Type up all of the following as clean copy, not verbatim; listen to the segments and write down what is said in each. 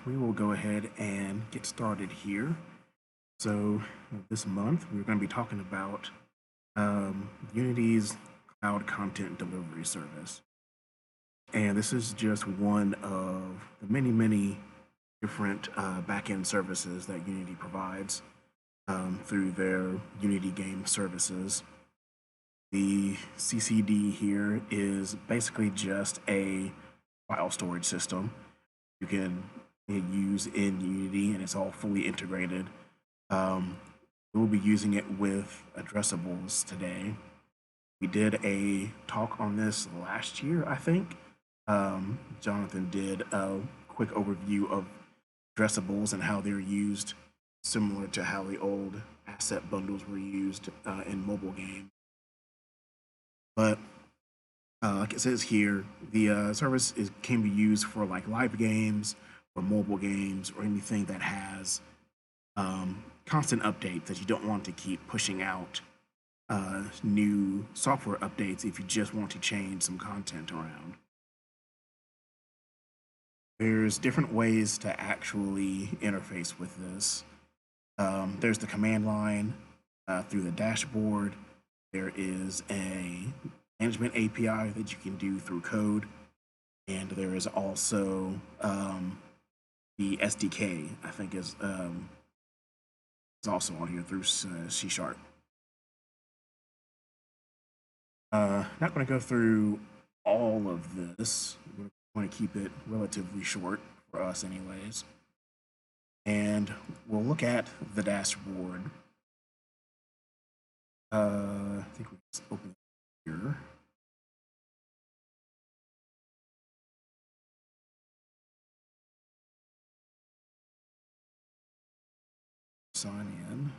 we will go ahead and get started here. So this month we're going to be talking about Unity's cloud content delivery service. And this is just one of the many different backend services that Unity provides through their Unity game services. The CCD here is basically just a file storage system you can use in Unity, and it's all fully integrated. We'll be using it with Addressables today. We did a talk on this last year, I think. Jonathan did a quick overview of Addressables and how they're used, similar to how the old asset bundles were used in mobile games. But like it says here, the service can be used for like live games or mobile games or anything that has constant updates that you don't want to keep pushing out new software updates if you just want to change some content around. There's different ways to actually interface with this. There's the command line through the dashboard. There is a management API that you can do through code, and there is also the SDK, I think is also on here through C#. Not going to go through all of this. We're going to keep it relatively short for us anyways. And we'll look at the dashboard. I think we just open it here. Sign in.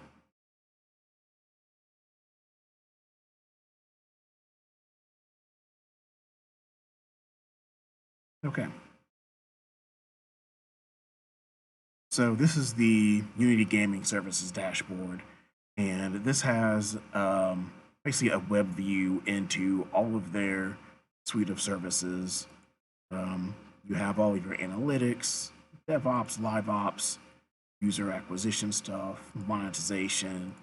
Okay. So this is the Unity Gaming Services dashboard, and this has basically a web view into all of their suite of services. You have all of your analytics, DevOps, LiveOps, user acquisition stuff, monetization,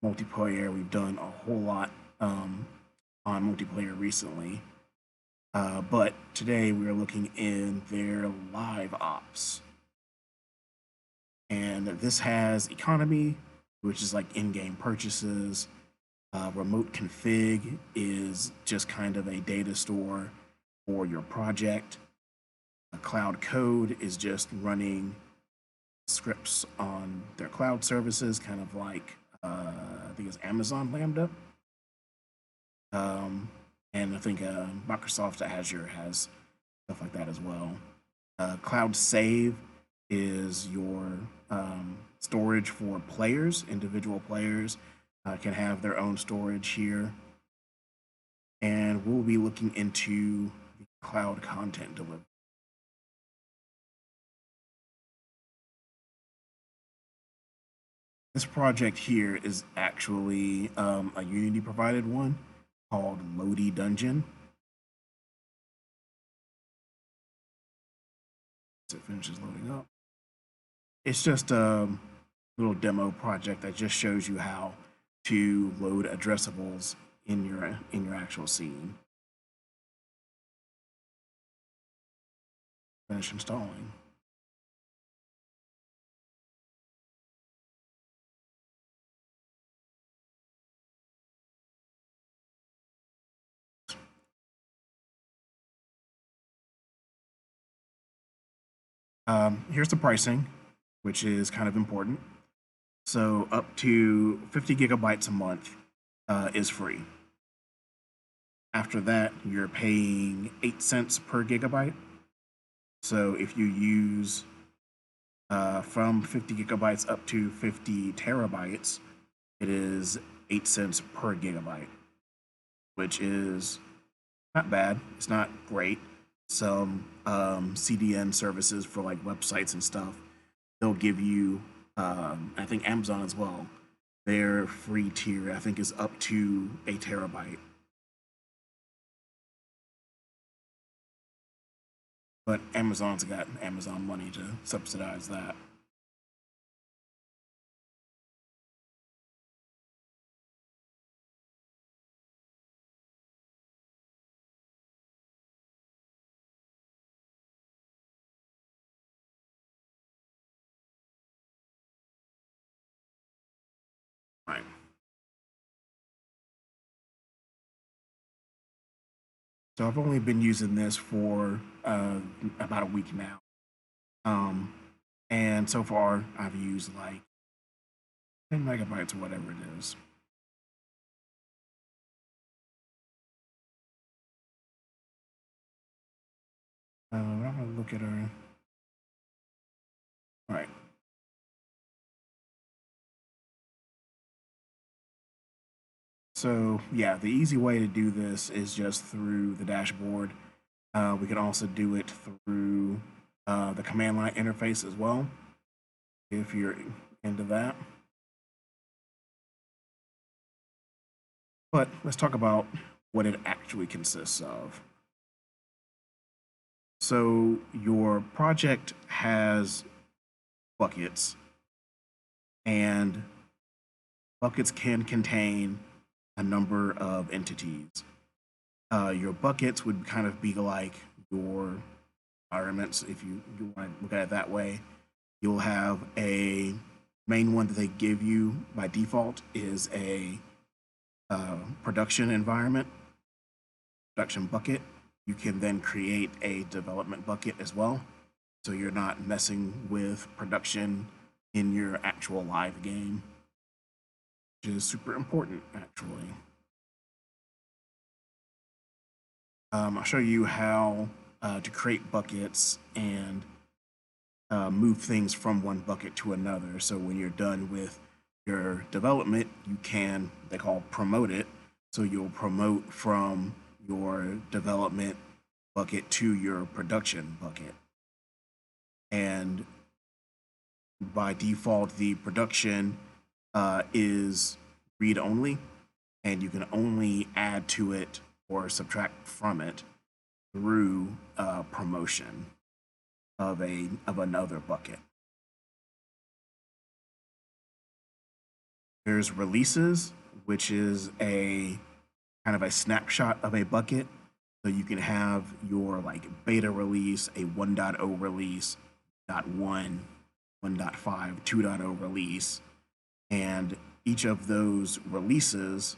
multiplayer. We've done a whole lot on multiplayer recently. But today we are looking in their live ops. And this has economy, which is like in-game purchases. Remote config is just kind of a data store for your project. Cloud code is just running scripts on their cloud services, kind of like I think it's Amazon Lambda. And I think Microsoft Azure has stuff like that as well. Cloud Save is your storage for players. Individual players can have their own storage here. And we'll be looking into the cloud content delivery. This project here is actually a Unity provided one called Lodi Dungeon. As it finishes loading up. It's just a little demo project that just shows you how to load addressables in your actual scene. Finish installing. Here's the pricing, which is kind of important. So up to 50 gigabytes a month is free. After that, you're paying 8 cents per gigabyte. So if you use from 50 gigabytes up to 50 terabytes, it is 8 cents per gigabyte, which is not bad. It's not great. Some CDN services for like websites and stuff, they'll give you, I think Amazon as well, their free tier, I think, is up to a terabyte. but Amazon's got Amazon money to subsidize that. Right. So I've only been using this for about a week now. Um, and so far I've used like 10 megabytes or whatever it is. I'm gonna look at our. All right. So yeah, the easy way to do this is just through the dashboard. We can also do it through the command line interface as well, if you're into that. But let's talk about what it actually consists of. So your project has buckets, and buckets can contain a number of entities. Your buckets would kind of be like your environments, if you want to look at it that way. You'll have a main one that they give you by default is a production environment, production bucket. You can then create a development bucket as well. So you're not messing with production in your actual live game, which is super important actually. I'll show you how to create buckets and move things from one bucket to another. So when you're done with your development, you can, they call promote it. So you'll promote from your development bucket to your production bucket. And by default, the production is read only, and you can only add to it or subtract from it through promotion of another bucket. There's releases, which is a kind of a snapshot of a bucket. So you can have your like beta release, a 1.0 release, 1, 1.5, 2.0 release, and each of those releases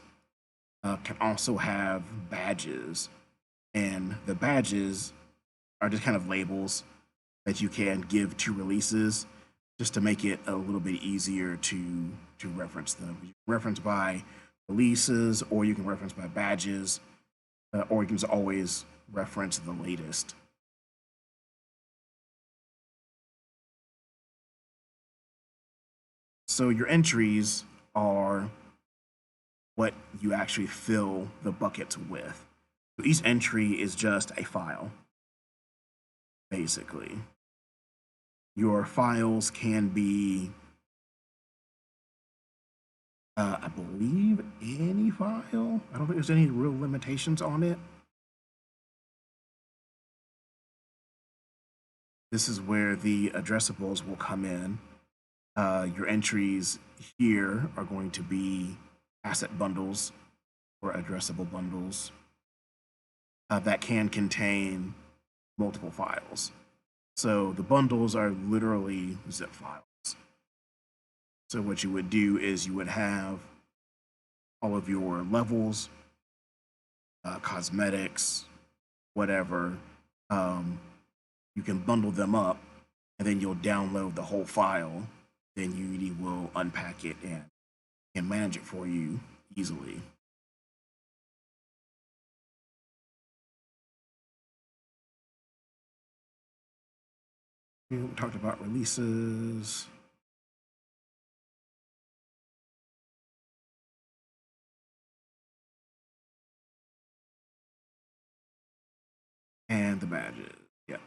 can also have badges, and the badges are just kind of labels that you can give to releases just to make it a little bit easier to reference them. You can reference by releases, or you can reference by badges, or you can just always reference the latest. So your entries are what you actually fill the buckets with. So each entry is just a file, basically. Your files can be, I believe, any file. I don't think there's any real limitations on it. This is where the addressables will come in. Your entries here are going to be asset bundles or addressable bundles that can contain multiple files. So the bundles are literally zip files. So what you would do is you would have all of your levels, cosmetics, whatever. You can bundle them up, and then you'll download the whole file. Then Unity will unpack it and manage it for you easily. We talked about releases. And the badges. Yep.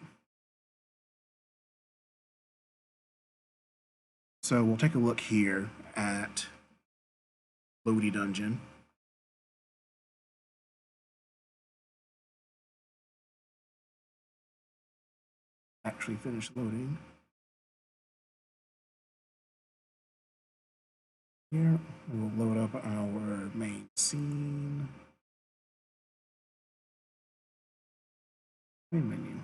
So we'll take a look here at Floaty Dungeon. actually finish loading. Here, we'll load up our main scene. Main menu.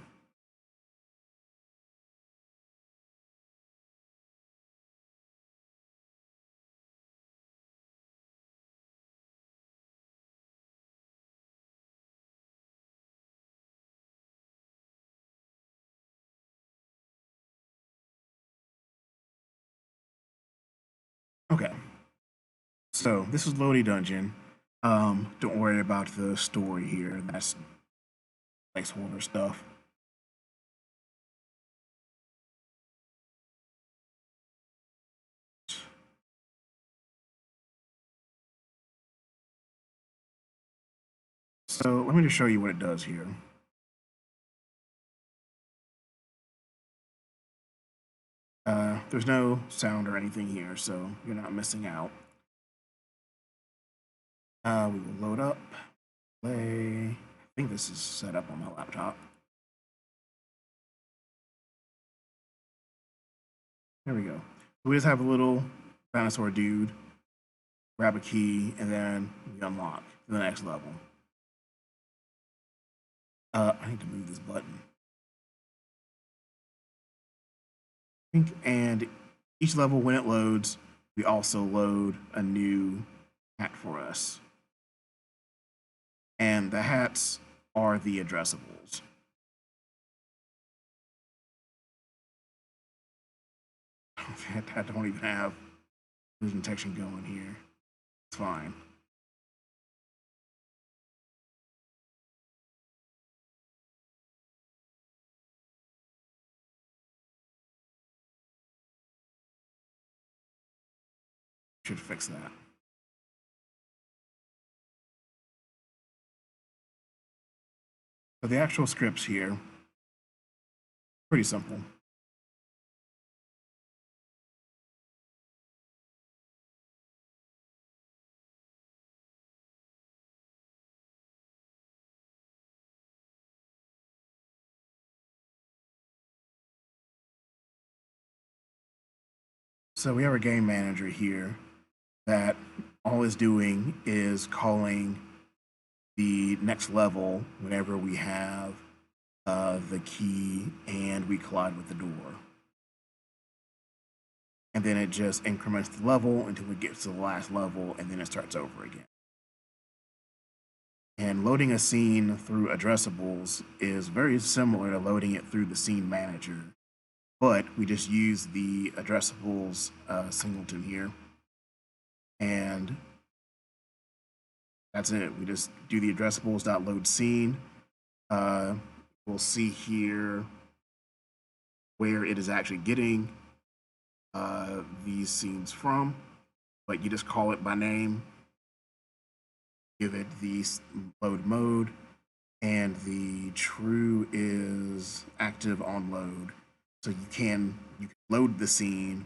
Okay, so this is Loading Dungeon. Don't worry about the story here. That's placeholder stuff. So let me just show you what it does here. There's no sound or anything here, so you're not missing out. We will load up, play. I think this is set up on my laptop. There we go. We just have a little dinosaur dude, grab a key, and then we unlock to the next level. I need to move this button. And each level, when it loads, we also load a new hat for us. And the hats are the addressables. I don't even have vision detection going here. It's fine. Should fix that. So the actual scripts here, pretty simple. So we have a game manager here that all is doing is calling the next level whenever we have the key and we collide with the door. And then it just increments the level until it gets to the last level, and then it starts over again. And loading a scene through addressables is very similar to loading it through the scene manager, but we just use the addressables singleton here. And that's it. We just do the addressables.load scene. We'll see here where it is actually getting these scenes from, but you just call it by name, give it the load mode, and the true is active on load. So you can load the scene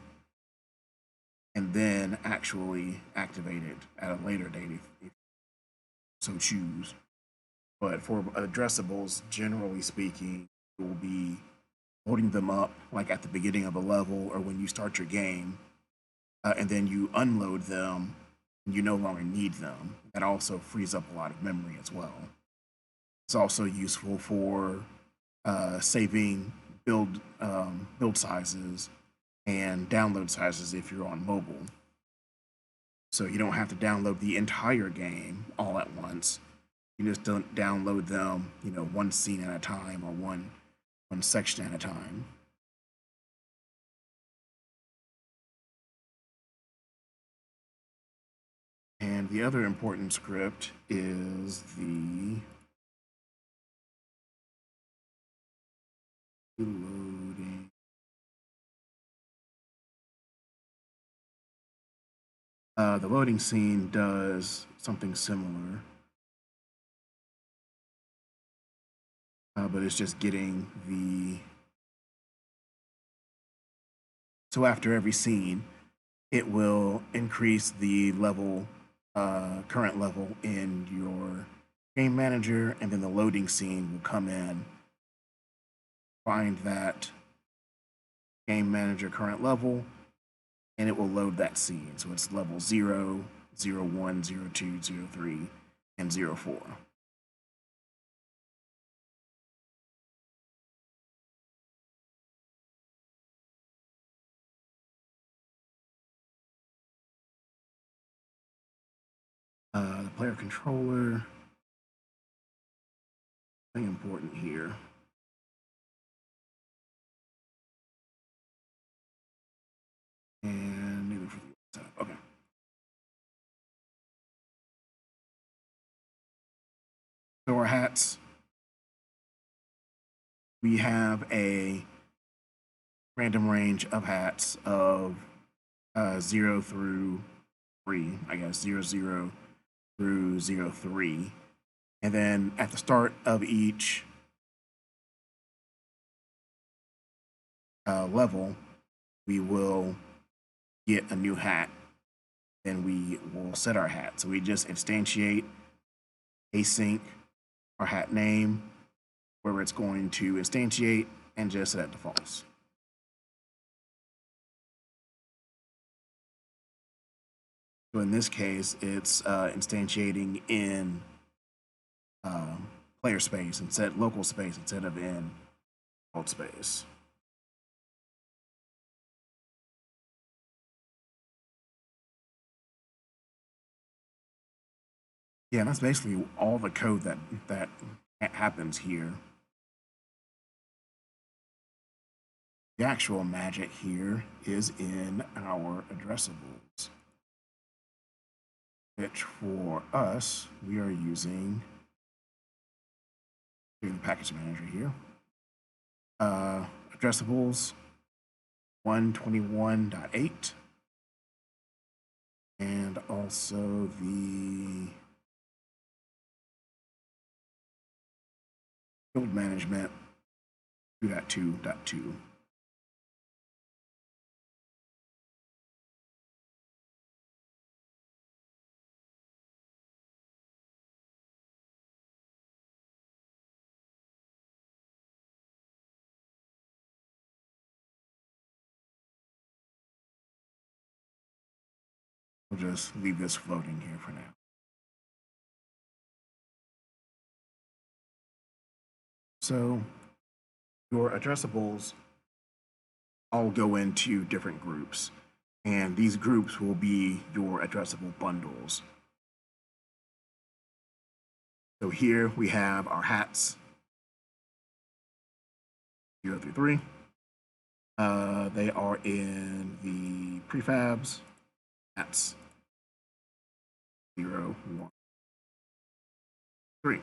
and then actually activate it at a later date if you so choose. But for addressables, generally speaking, it will be loading them up like at the beginning of a level or when you start your game, and then you unload them and you no longer need them. That also frees up a lot of memory as well. It's also useful for saving build sizes and download sizes if you're on mobile. So you don't have to download the entire game all at once. You just don't download them, one scene at a time or one section at a time. And the other important script is the loading. The loading scene does something similar, but it's just getting the. So after every scene, it will increase the level, current level in your game manager, and then the loading scene will come in find that game manager current level, and it will load that scene. So it's level 0, 0, 1, 0, 2, 0, 3, and 0, 4. The player controller, something important here. And maybe for the setup. Okay. So our hats, we have a random range of hats of 0 through 3, I guess, 0, 0 through 0, 3. And then at the start of each level, we will get a new hat. Then we will set our hat. So we just instantiate, async our hat name, where it's going to instantiate, and just set it to false. So in this case, it's instantiating in player space instead, local space instead of in default space. Yeah, that's basically all the code that happens here. The actual magic here is in our addressables, which for us, we are using the package manager here. Addressables 121.8, and also the field management 2.2.2. We'll just leave this floating here for now. So your addressables all go into different groups, and these groups will be your addressable bundles. So here we have our hats, 0 through 3. They are in the prefabs, hats 0, 1, 3.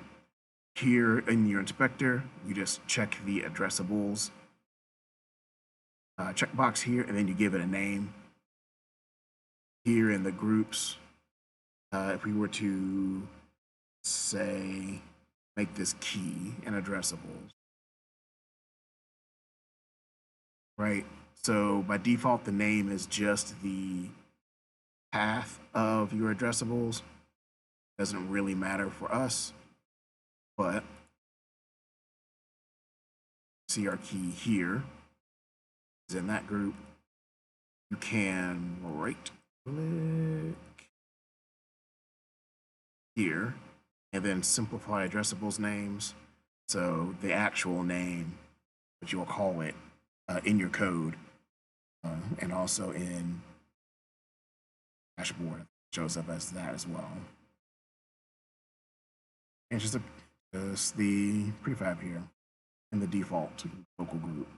Here in your inspector, you just check the addressables checkbox here, and then you give it a name. Here in the groups, if we were to say make this key and addressables, right? So by default, the name is just the path of your addressables. Doesn't really matter for us, but see our key here is in that group. You can right click here and then simplify addressables names. So the actual name that you'll call it in your code and also in dashboard shows up as that as well. And just the prefab here in the default local group.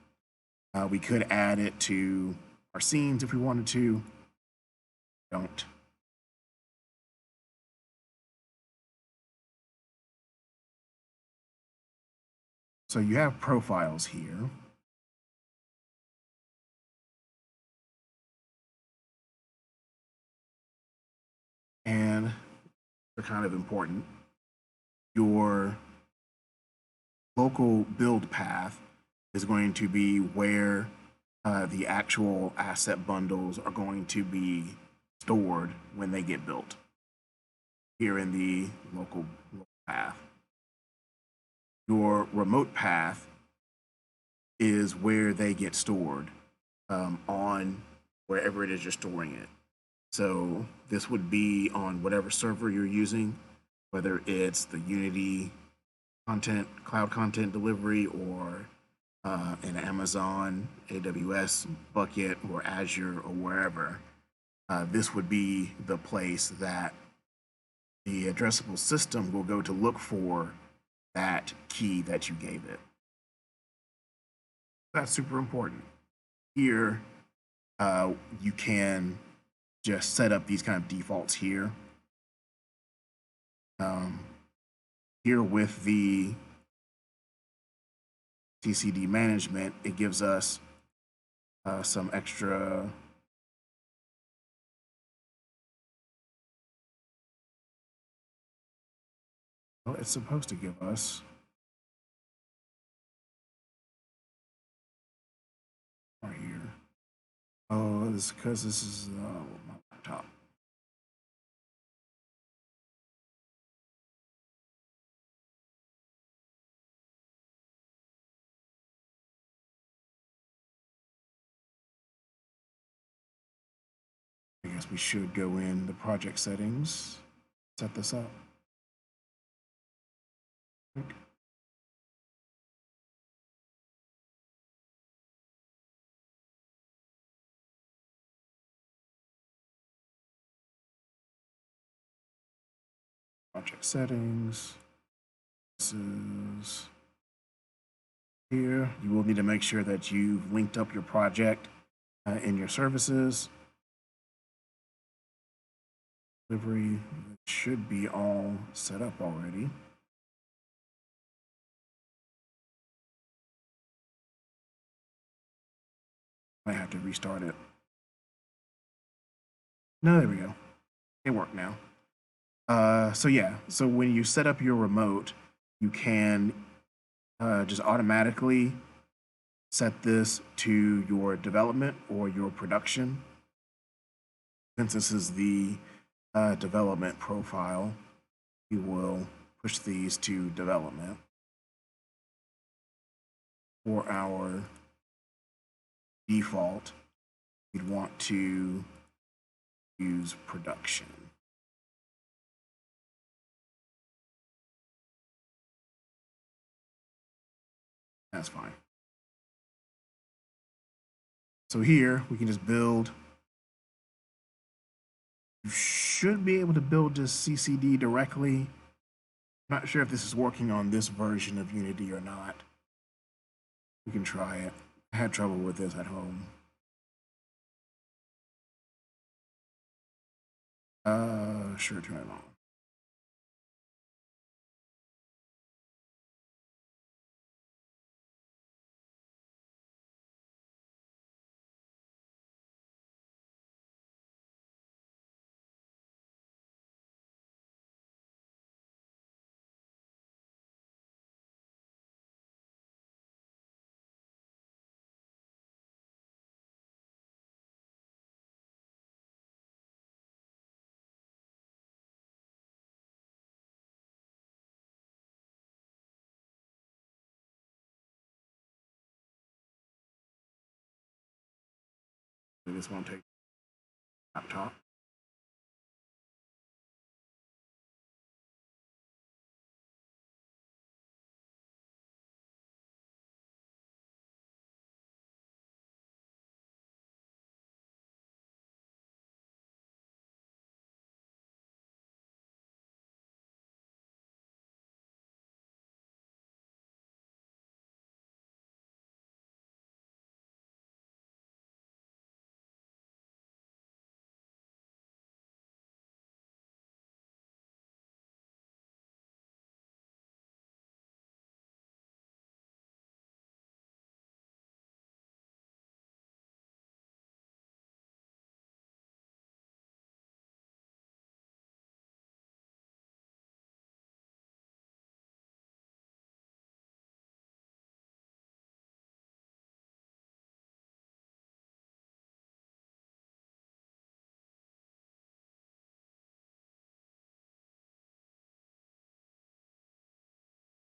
We could add it to our scenes if we wanted to. Don't. So you have profiles here. And they're kind of important. Your local build path is going to be where the actual asset bundles are going to be stored when they get built here in the local path. Your remote path is where they get stored on wherever it is you're storing it. So this would be on whatever server you're using, whether it's the Unity content, cloud content delivery, or an Amazon AWS bucket or Azure or wherever. This would be the place that the addressable system will go to look for that key that you gave it. That's super important. Here, you can just set up these kind of defaults here. Here with the CCD management, it gives us some extra well, it's supposed to give us right here. Oh, it's because this is my laptop. I guess we should go in the project settings, set this up. Project settings. This is here. You will need to make sure that you've linked up your project in your services. Delivery should be all set up already. Might have to restart it. No, there we go. It worked now. So yeah, so when you set up your remote, you can just automatically set this to your development or your production. Since this is the development profile, we will push these to development. For our default, we'd want to use production. That's fine. So here we can just build. You should be able to build this CCD directly. I'm not sure if this is working on this version of Unity or not. We can try it. I had trouble with this at home. Sure, turn it on. This won't take laptop.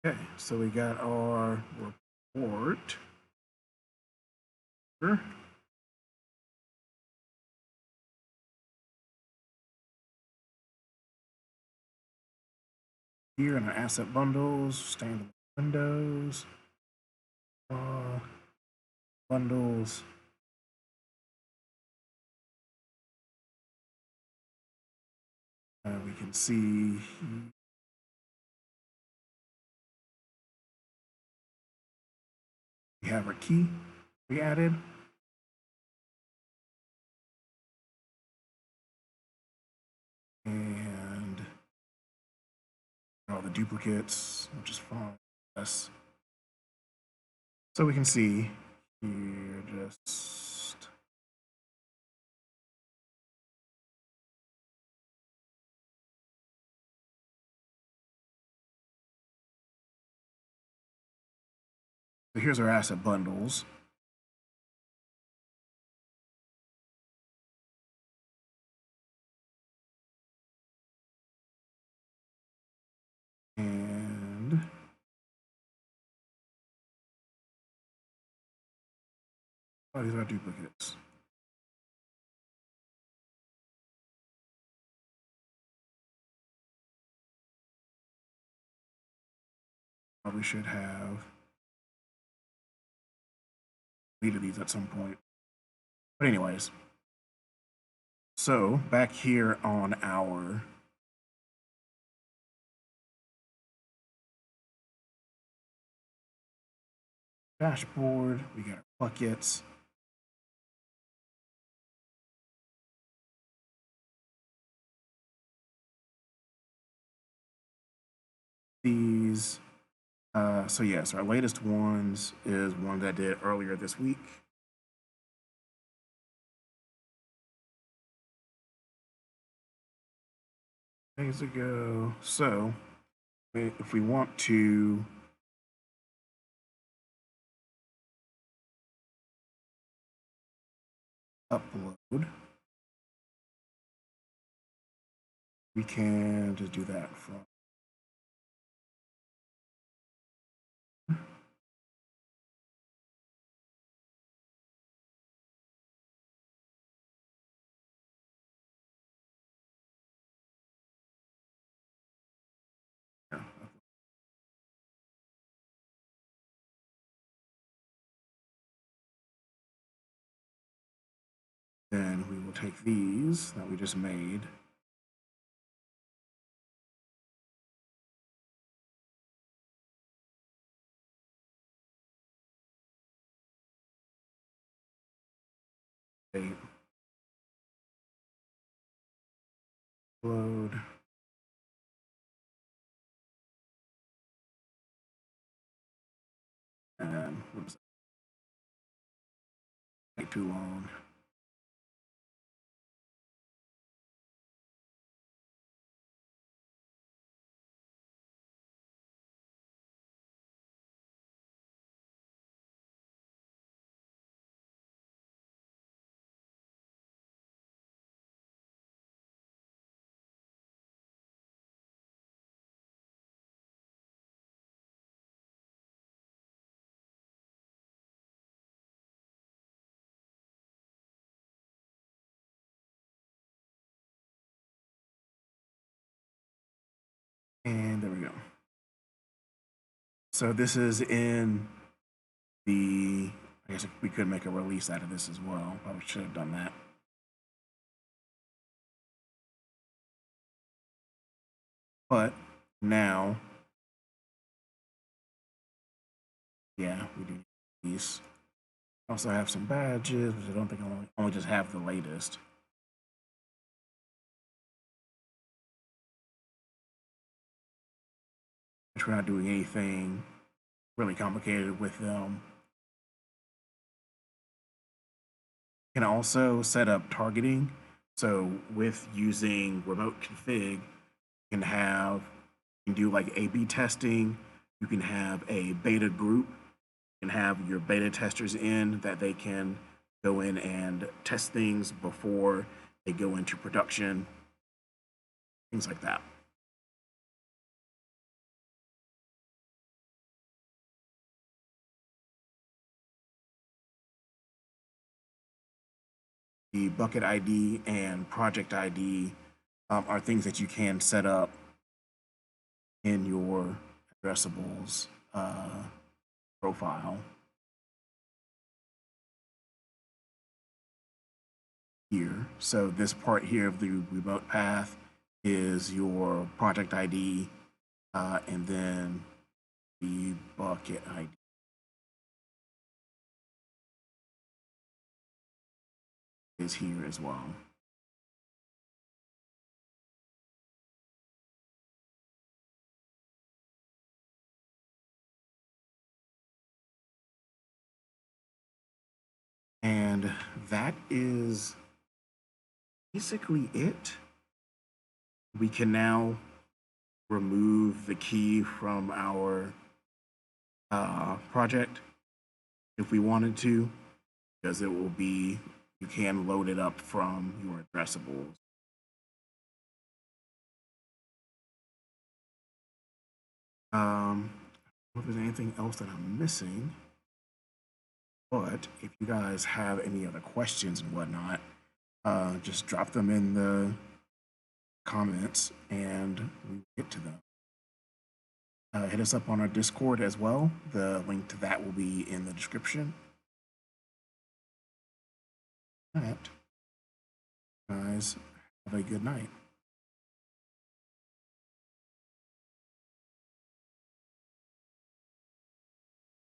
Okay, so we got our report. Sure. Here in our asset bundles, standard windows, bundles. We can see we have our key we added. And all the duplicates, which is fine. Yes. So we can see here just so here's our asset bundles. And oh, these are duplicates. Probably should have deleted these at some point. But anyways, so back here on our dashboard, we got our buckets. These, so yes, our latest ones is one that I did earlier this week. Days ago. So if we want to upload, we can just do that from here. Then we will take these that we just made load, and whoops, take too long. And there we go. So this is in the, I guess we could make a release out of this as well. Probably should have done that. But now, yeah, we do these. Also have some badges, which I don't think I only just have the latest. Which we're not doing anything really complicated with them. You can also set up targeting. So with using remote config, you can have, you can do like A/B testing. You can have a beta group. You can have your beta testers in that they can go in and test things before they go into production. Things like that. the bucket ID and project ID are things that you can set up in your addressables profile here. So this part here of the remote path is your project ID, and then the bucket ID is here as well. And that is basically it. We can now remove the key from our project if we wanted to, because it will be, you can load it up from your addressables. If there's anything else that I'm missing, but if you guys have any other questions and whatnot, just drop them in the comments and we get to them. Hit us up on our Discord as well. The link to that will be in the description. All right, guys, have a good night.